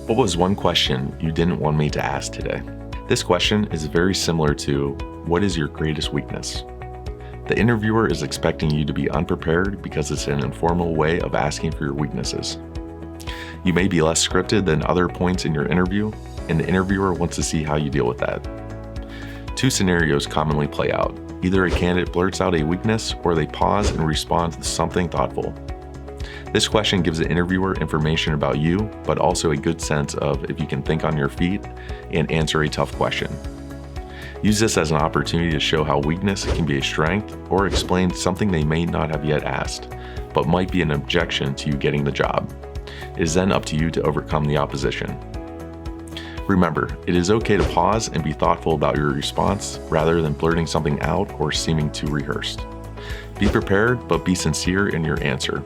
What was one question you didn't want me to ask today? This question is very similar to, what is your greatest weakness? The interviewer is expecting you to be unprepared because it's an informal way of asking for your weaknesses. You may be less scripted than other points in your interview, and the interviewer wants to see how you deal with that. Two scenarios commonly play out. Either a candidate blurts out a weakness or they pause and respond with something thoughtful. This question gives the interviewer information about you, but also a good sense of if you can think on your feet and answer a tough question. Use this as an opportunity to show how weakness can be a strength or explain something they may not have yet asked, but might be an objection to you getting the job. It is then up to you to overcome the opposition. Remember, it is okay to pause and be thoughtful about your response rather than blurting something out or seeming too rehearsed. Be prepared, but be sincere in your answer.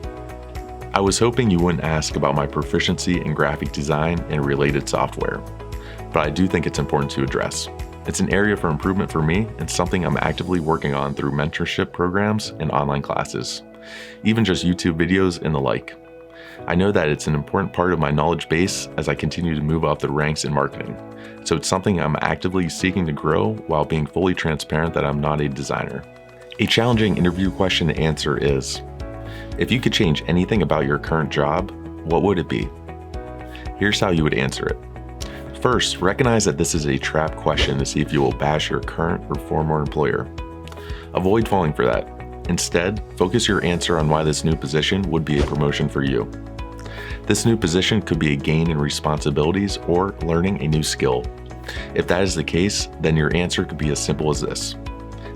I was hoping you wouldn't ask about my proficiency in graphic design and related software, but I do think it's important to address. It's an area for improvement for me and something I'm actively working on through mentorship programs and online classes, even just YouTube videos and the like. I know that it's an important part of my knowledge base as I continue to move up the ranks in marketing, so it's something I'm actively seeking to grow while being fully transparent that I'm not a designer. A challenging interview question to answer is, if you could change anything about your current job, what would it be? Here's how you would answer it. First, recognize that this is a trap question to see if you will bash your current or former employer. Avoid falling for that. Instead, focus your answer on why this new position would be a promotion for you. This new position could be a gain in responsibilities or learning a new skill. If that is the case, then your answer could be as simple as this.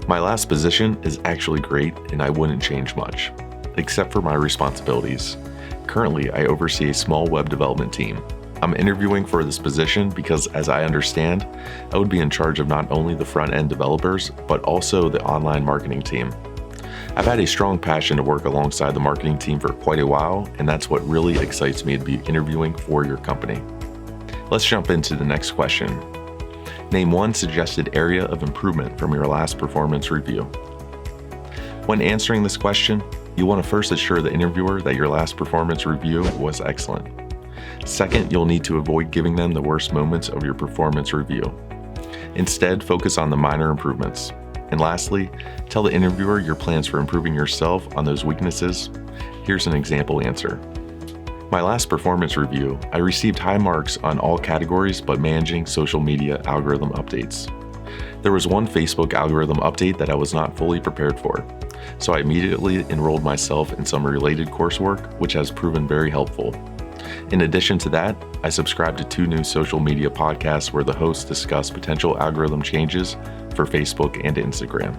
My last position is actually great and I wouldn't change much, except for my responsibilities. Currently, I oversee a small web development team. I'm interviewing for this position because, as I understand, I would be in charge of not only the front-end developers, but also the online marketing team. I've had a strong passion to work alongside the marketing team for quite a while, and that's what really excites me to be interviewing for your company. Let's jump into the next question. Name one suggested area of improvement from your last performance review. When answering this question, you want to first assure the interviewer that your last performance review was excellent. Second, you'll need to avoid giving them the worst moments of your performance review. Instead, focus on the minor improvements. And lastly, tell the interviewer your plans for improving yourself on those weaknesses. Here's an example answer. My last performance review, I received high marks on all categories but managing social media algorithm updates. There was one Facebook algorithm update that I was not fully prepared for, so I immediately enrolled myself in some related coursework, which has proven very helpful. In addition to that, I subscribed to 2 new social media podcasts where the hosts discuss potential algorithm changes for Facebook and Instagram.